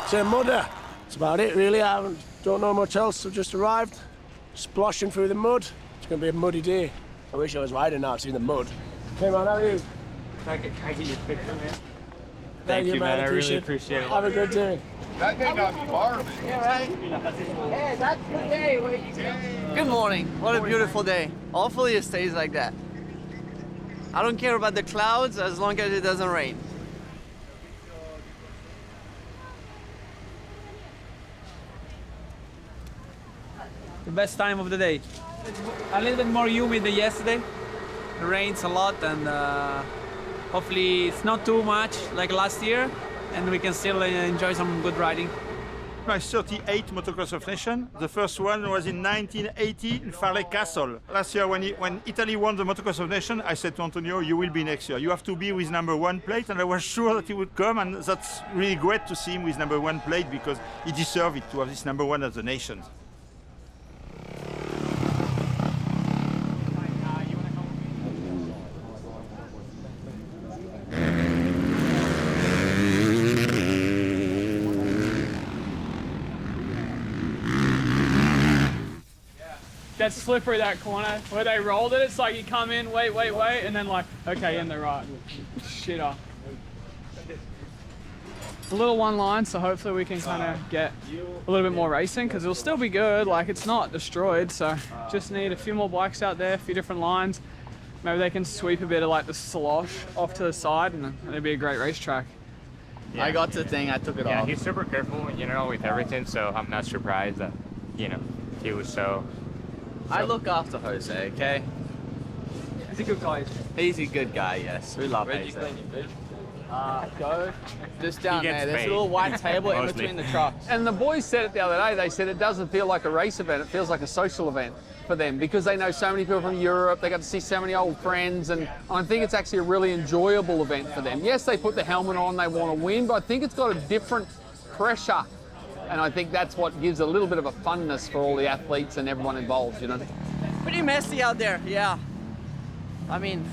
It's a mudder. That's about it, really. Don't know much else. I've just arrived, splashing through the mud. It's going to be a muddy day. I wish I was riding now, seeing the mud. Hey, man, how are you? Can I get your picture, man? Thank you, man. I really appreciate it. Have a good day. That may not be far. Yeah, right? Hey, that's the day. Good morning. What a beautiful day. Hopefully it stays like that. I don't care about the clouds as long as it doesn't rain. The best time of the day. A little bit more humid than yesterday. It rains a lot and hopefully it's not too much like last year and we can still enjoy some good riding. My 38th Motocross of Nations. The first one was in 1980 in Farley Castle. Last year when Italy won the Motocross of Nations, I said to Antonio, you will be next year. You have to be with #1 plate, and I was sure that he would come, and that's really great to see him with #1 plate because he deserved it to have this #1 of the nations. That's slippery, that corner. Where they rolled it, it's like you come in, wait, and then like, okay, in the right. Shit off. It's a little one line, so hopefully we can kind of get a little bit more racing because it'll still be good. Like, it's not destroyed, so just need a few more bikes out there, a few different lines. Maybe they can sweep a bit of like the slosh off to the side and it'll be a great racetrack. Yeah. I got the thing, I took it off. Yeah, he's super careful, you know, with everything, so I'm not surprised that, you know, he was so... I look after Jose, okay? He's a good guy. He's a good guy, yes. We love Jose. Go just down there. There's a little white table in between the trucks. And the boys said it the other day. They said it doesn't feel like a race event. It feels like a social event for them because they know so many people from Europe. They got to see so many old friends. And I think it's actually a really enjoyable event for them. Yes, they put the helmet on. They want to win. But I think it's got a different pressure. And I think that's what gives a little bit of a funness for all the athletes and everyone involved, you know. Pretty messy out there, yeah. I mean,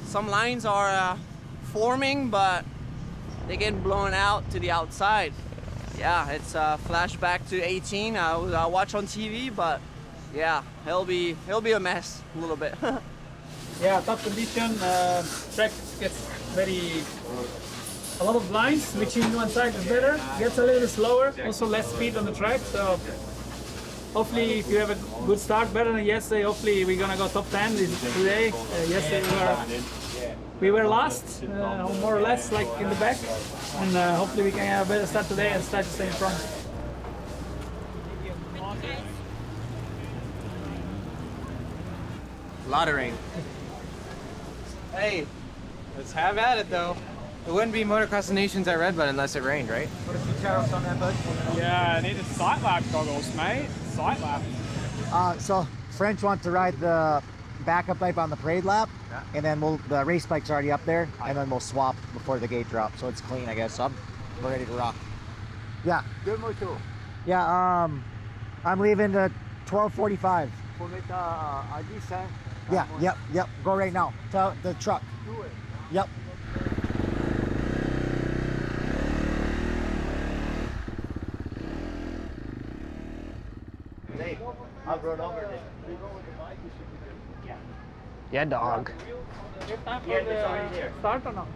some lines are forming, but they get blown out to the outside. Yeah, it's a flashback to 18. I watch on TV, but yeah, it'll be a mess a little bit. Yeah, tough condition. Track gets a lot of lines, which in one side is better. Gets a little slower, also less speed on the track. So hopefully, if you have a good start, better than yesterday, hopefully we're gonna go top 10 today. Yesterday we were last, more or less, like in the back, and hopefully we can have a better start today and start to stay in front. A lot of rain. Hey, let's have at it though. It wouldn't be Motocross of Nations at Red Bull unless it rained, right? Put a few tariffs on that, bud. Yeah, I need a sight lap goggles, mate. Sight lap. So French want to ride the backup bike on the parade lap, and then the race bike's already up there, and then we'll swap before the gate drop, so it's clean, I guess. So we're ready to rock. Yeah. Good motor. Yeah. I'm leaving at 12:45. Yeah. Yep. Go right now. Tell the truck. Do it. Yep. I rode over there. Yeah, dog. Start or no?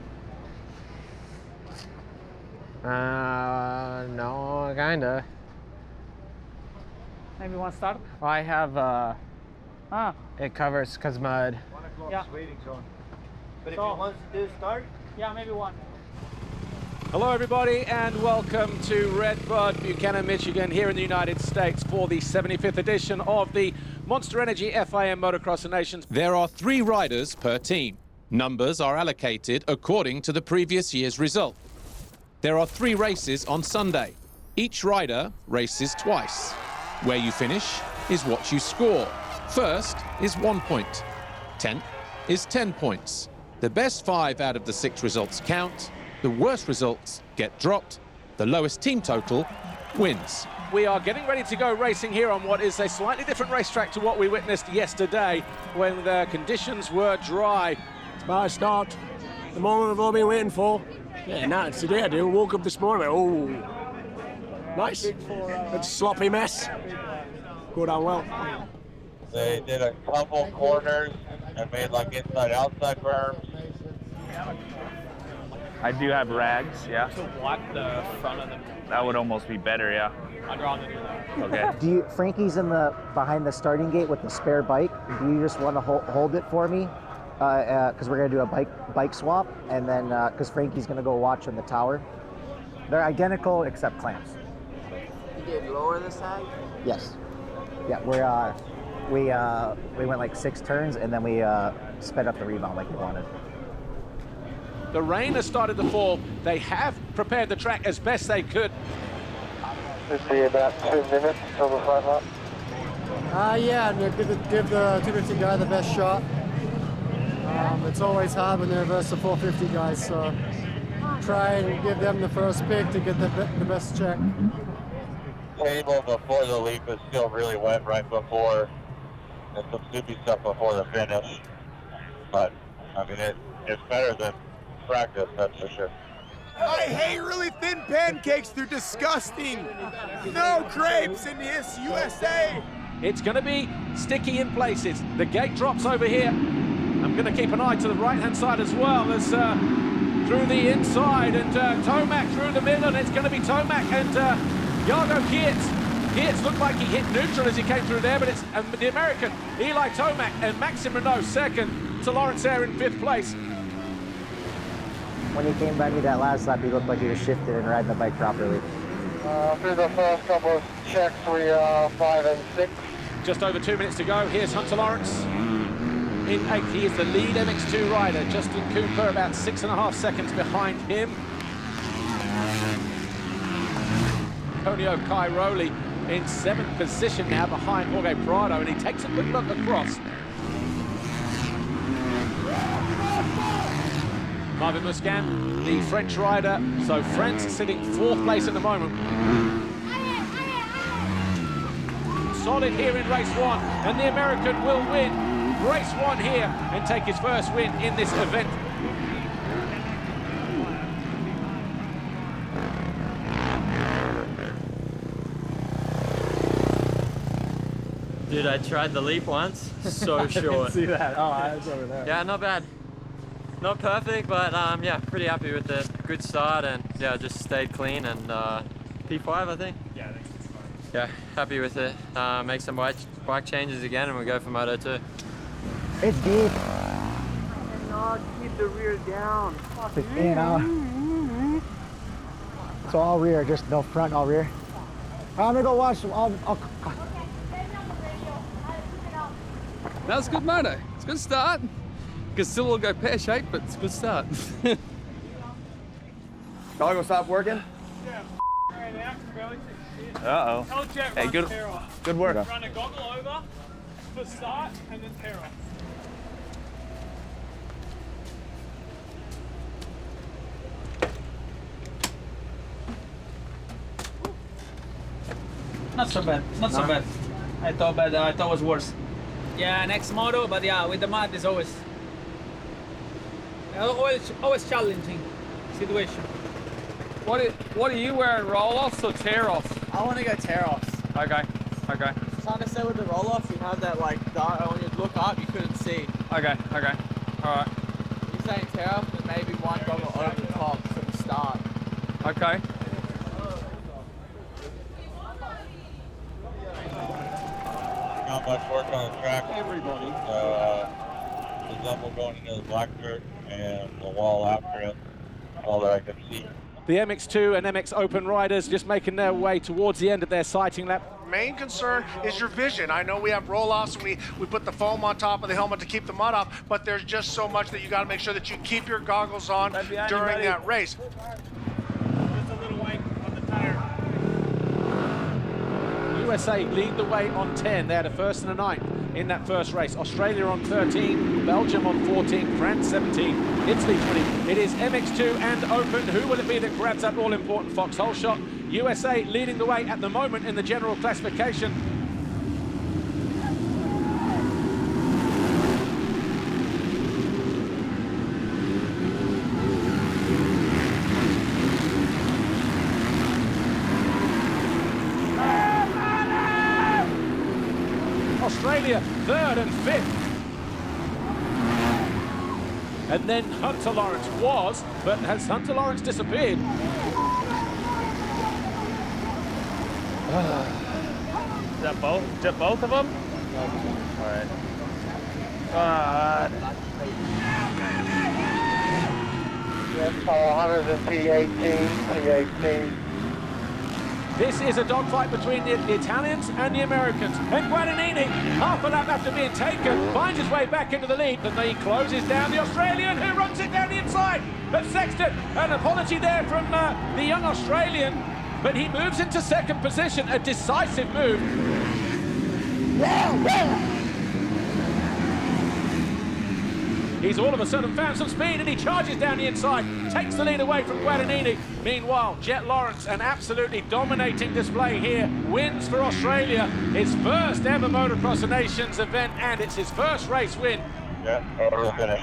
No, kinda. Maybe one start? I have, it covers cause mud. Yeah. Waiting zone. But if So- you want to start, Yeah, maybe one. Hello everybody and welcome to Red Bull, Buchanan, Michigan here in the United States for the 75th edition of the Monster Energy FIM Motocross of Nations. There are 3 riders per team. Numbers are allocated according to the previous year's result. There are 3 races on Sunday. Each rider races twice. Where you finish is what you score. First is 1 point. 10th is 10 points. The best 5 out of the 6 results count. The worst results get dropped. The lowest team total wins. We are getting ready to go racing here on what is a slightly different racetrack to what we witnessed yesterday when the conditions were dry. it's my start. The moment we've all been waiting for. Yeah, now it's today I do. Woke up this morning, Nice. It's a sloppy mess. Go down well. They did a couple corners and made like inside-outside berms. I do have rags, yeah. To wipe the front of them. That would almost be better, yeah. I'd rather do that. Okay. Frankie's behind the starting gate with the spare bike. Do you just want to hold it for me? Because we're gonna do a bike swap, and then because Frankie's gonna go watch on the tower. They're identical except clamps. You did lower the side? Yes. Yeah, we went like 6 turns, and then we sped up the rebound like we wanted. The rain has started to fall. They have prepared the track as best they could. Should be about 2 minutes till the front lap. Yeah, and give the 250 guy the best shot. It's always hard when they reverse the 450 guys, so try and give them the first pick to get the best check. Table before the leap is still really wet right before, and some soupy stuff before the finish. But, I mean, it's better than practice, that's for sure. I hate really thin pancakes, they're disgusting. No grapes in this USA. It's going to be sticky in places. The gate drops over here. I'm going to keep an eye to the right-hand side as well as through the inside, and Tomac through the middle, and it's going to be Tomac and Jago Geertz. Geertz looked like he hit neutral as he came through there, but it's the American Eli Tomac and Maxim Renault second to Lawrence Eyre in 5th place. When he came by me that last lap, he looked like he was shifted and riding the bike properly. Through the first couple of checks, we are 5 and 6. Just over 2 minutes to go. Here's Hunter Lawrence in 8th. He is the lead MX2 rider. Justin Cooper about 6.5 seconds behind him. Antonio Cairoli in 7th position now behind Jorge Prado, and he takes a quick look across. Marvin Muscan, the French rider. So France sitting 4th place at the moment. Solid here in race 1, and the American will win race 1 here and take his first win in this event. Dude, I tried the leap once. So short. See that? Oh, it's over there. Yeah, not bad. Not perfect, but yeah, pretty happy with the good start, and yeah, just stayed clean and P5, I think. Yeah, I think it's fine. Yeah, happy with it. Make some bike changes again, and we go for Moto 2. It's deep. No, keep the rear down. It's all rear, just no front, all rear. I'm gonna go watch. That was a good moto. It's a good start. Could still go pear-shaped, but it's a good start. Goggle stop working? Uh-oh. Hey, good work. Run a goggle over for start and then tear off. Not so bad. Not so bad. I thought it was worse. Yeah, next moto, but yeah, with the mud is always challenging situation. What are you wearing? Roll-offs or tear-offs? I want to go tear-offs. Okay. It's hard to say with the roll-offs, you have that like dart when you look up, you couldn't see. Okay. All right. You're saying tear-off, but maybe one goggle over the top for the start. Okay. Not much work on the track. Everybody. The double going into the black dirt and the wall after it. All that I can see. The MX2 and MX Open riders just making their way towards the end of their sighting lap. Main concern is your vision. I know we have roll-offs, we put the foam on top of the helmet to keep the mud off, but there's just so much that you got to make sure that you keep your goggles on during that race. Just a little weight on the tire. USA lead the way on 10. They had a 1st and a 9th in that first race. Australia on 13, Belgium on 14, France 17, Italy 20. It is MX2 and Open. Who will it be that grabs that all-important foxhole shot? USA leading the way at the moment in the general classification. Australia, 3rd and 5th. And then Hunter Lawrence was, but has Hunter Lawrence disappeared? Is that both? Is that both of them? All right. Hunters in P18, P18. This is a dogfight between the Italians and the Americans. And Guadagnini, half a lap after being taken, finds his way back into the lead. And then he closes down the Australian, who runs it down the inside. But Sexton, an apology there from the young Australian, but he moves into 2nd position, a decisive move. He's all of a sudden found some speed and he charges down the inside, takes the lead away from Guadagnini. Meanwhile, Jet Lawrence, an absolutely dominating display here, wins for Australia, his first ever Motocross of Nations event, and it's his first race win. Yeah, over the finish.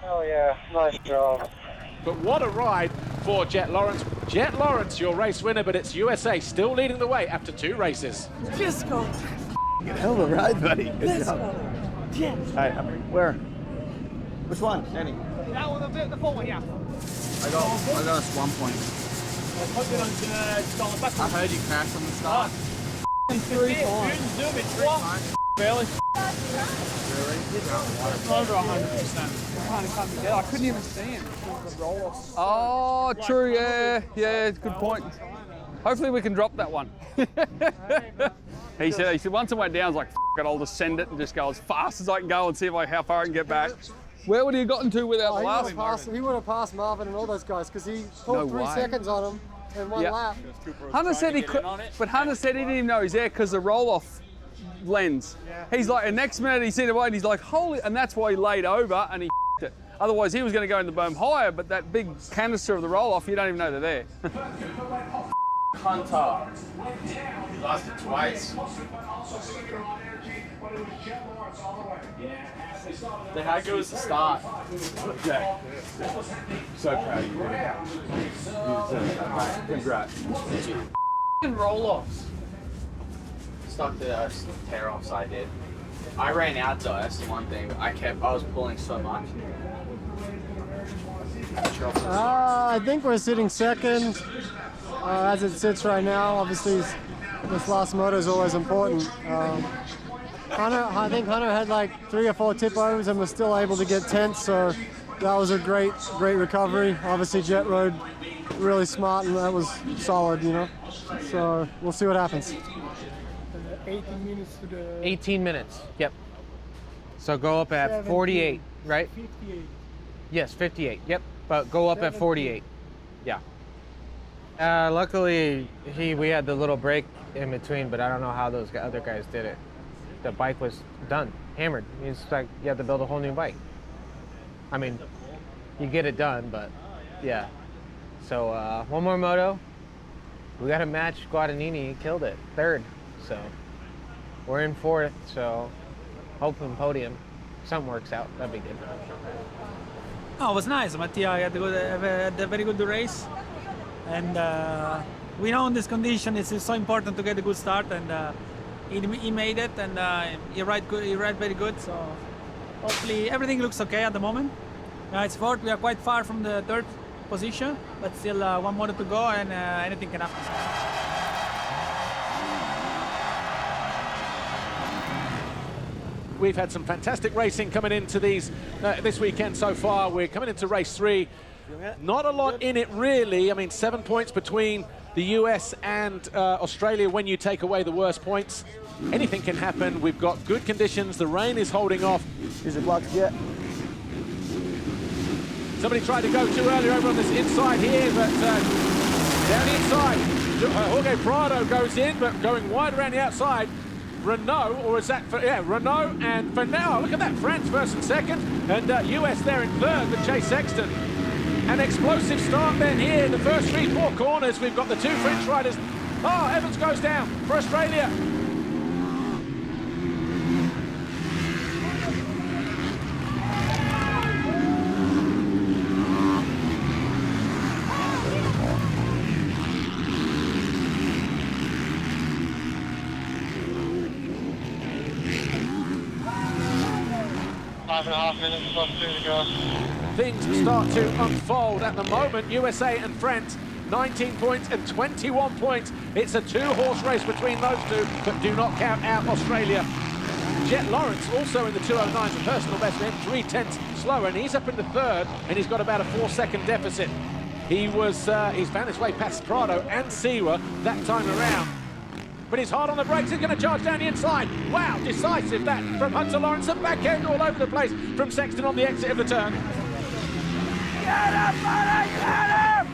Oh yeah, nice job. But what a ride for Jet Lawrence. Jet Lawrence, your race winner, but it's USA still leading the way after 2 races. Let's go. Hell of a ride, buddy. Good Let's job. go. Yeah. All right, where? Which one? Any? That one, the full one, yeah. I got us 1 point. I heard you crashed on the start. 3 times. Barely. Over 100%. I couldn't even see him. Oh, true, yeah. Yeah, good point. Hopefully we can drop that one. He said once it went down, I was like, F it, I'll just send it and just go as fast as I can go and see how far I can get back. Where would he have gotten to without the last one? He would have passed Marvin and all those guys because he pulled 3 seconds on him in one lap. Hunter said he could, but Hunter said he didn't even know he's there because the roll-off lens. Yeah. He's like, the next minute he's seen it away and he's like, holy, and that's why he laid over and he it. Otherwise he was going to go in the boom higher, but that big canister of the roll-off, you don't even know they're there. Hunter. He lost it twice. How good was the start? Yeah. So proud of you. Congrats. Roll-offs. Stuck the tear-offs I did. I ran out though, that's the one thing. I was pulling so much. I think we're sitting 2nd as it sits right now. Obviously, this last moto is always important. I think Hunter had like 3 or 4 tip-overs and was still able to get 10th, so that was a great recovery. Obviously, Jet rode really smart and that was solid, you know. So we'll see what happens. 18 minutes to the... 18 minutes, yep. So go up at 48, right? 58. Yes, 58, yep. But go up at 48, yeah. Luckily, we had the little break in between, but I don't know how those other guys did it. The bike was done, hammered. It's like you have to build a whole new bike. I mean, you get it done, but yeah. So one more moto. We got to match Guadagnini. He killed it, 3rd. So we're in 4th. So hoping podium. Something works out. That'd be good. Oh, it was nice. Mattia had a very good race, and we know in this condition it's so important to get a good start, and he made it, and he ride very good. So hopefully everything looks okay at the moment. It's 4th. We are quite far from the 3rd position, but still 1 moto to go, and anything can happen. We've had some fantastic racing coming into these this weekend so far. We're coming into race 3. Not a lot in it really. I mean, 7 points between the US and Australia when you take away the worst points. Anything can happen. We've got good conditions. The rain is holding off. Is it blocked yet? Somebody tried to go too early over on this inside here, but down the inside, Jorge Prado goes in, but going wide around the outside. Renault, or is that, Renault and Fernand. Look at that, France first and 2nd, and US there in 3rd with Chase Sexton. An explosive start then here in the first 3-4 corners. We've got the 2 French riders. Oh, Evans goes down for Australia. 5.5 minutes plus 2 to go. Things start to unfold at the moment. USA and France, 19 points and 21 points. It's a two-horse race between those two, but do not count out Australia. Jet Lawrence also in the 209's a personal best for him, 3/10 slower, and he's up in the third, and he's got about a 4-second deficit. He's found his way past Prado and Siwa that time around. But he's hard on the brakes, he's going to charge down the inside. Wow, decisive that from Hunter Lawrence, and back end all over the place from Sexton on the exit of the turn. Get him, buddy, get him!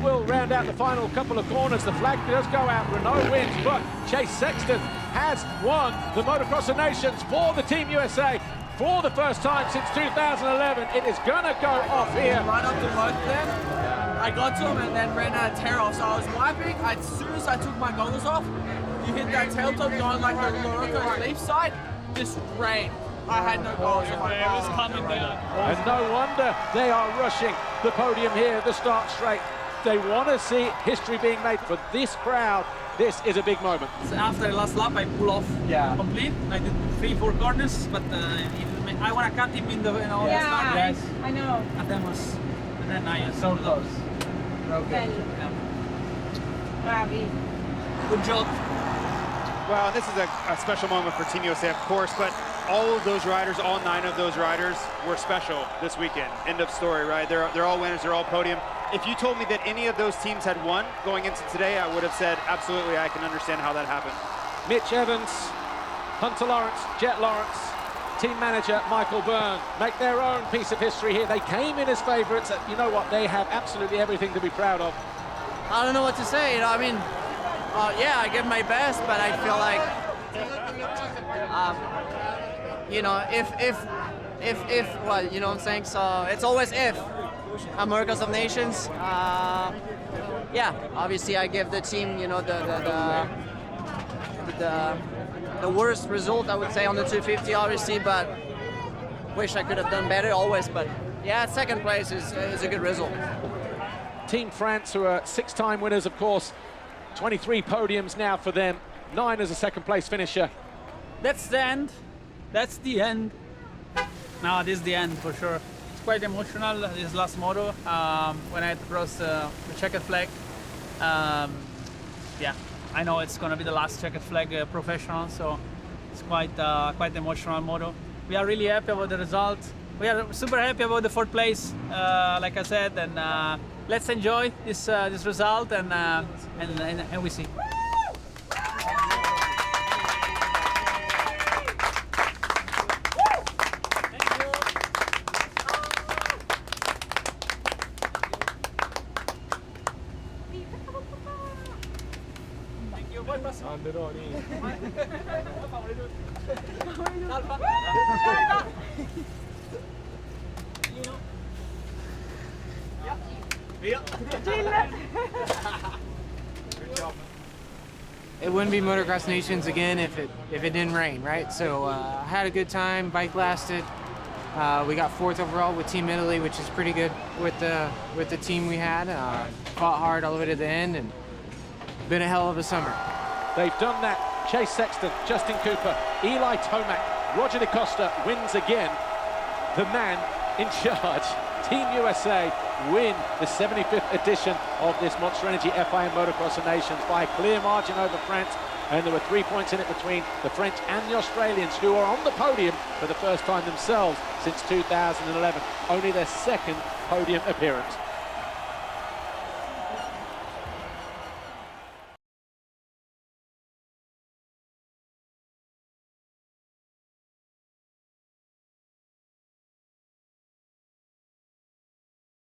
Will round out the final couple of corners. The flag does go out, Renault wins, but Chase Sexton has won the Motocross of Nations for the Team USA for the first time since 2011. It is gonna go off here. Right up to both of them. I got to him and then ran out of tear off, so I was wiping. As soon as I took my goggles off, you hit that tail top going like the Loroco leaf side, just rain. I had no goggles on. It was coming down. And no wonder they are rushing the podium here, the start straight. They want to see history being made for this crowd. This is a big moment. So after the last lap, I pull off complete. I did 3-4 corners, but I want to cut him in the start race. I know. And then I so close. Okay. Bravi. Good job. Well, this is a special moment for Team USA, of course, but all of those riders, all 9 of those riders were special this weekend. End of story, right? They're all winners, they're all podium. If you told me that any of those teams had won going into today, I would have said, absolutely, I can understand how that happened. Mitch Evans, Hunter Lawrence, Jet Lawrence, team manager Michael Byrne make their own piece of history here. They came in as favourites. You know what? They have absolutely everything to be proud of. I don't know what to say. You know, I mean, yeah, I give my best, but I feel like, you know, if, well, you know what I'm saying? So it's always if. Motocross of Nations. Yeah, obviously I give the team, you know, the worst result, I would say, on the 250, obviously, but wish I could have done better always. But yeah, second place is a good result. Team France, who are 6-time winners, of course, 23 podiums now for them, 9 as a second place finisher. That's the end. That's the end. No, this is the end for sure. Quite emotional, this last moto, when I had to cross the checkered flag. Yeah, I know it's gonna be the last checkered flag professional, so it's quite emotional moto. We are really happy about the result. We are super happy about the 4th place, like I said, and let's enjoy this result and we see. It wouldn't be Motocross Nations again if it didn't rain, right? So I had a good time. Bike lasted. We got 4th overall with Team Italy, which is pretty good with the team we had. Fought hard all the way to the end, and been a hell of a summer. They've done that. Chase Sexton, Justin Cooper, Eli Tomac, Roger DaCosta wins again. The man in charge. Team USA win the 75th edition of this Monster Energy FIM Motocross of Nations by a clear margin over France, and there were 3 points in it between the French and the Australians, who are on the podium for the first time themselves since 2011, only their 2nd podium appearance.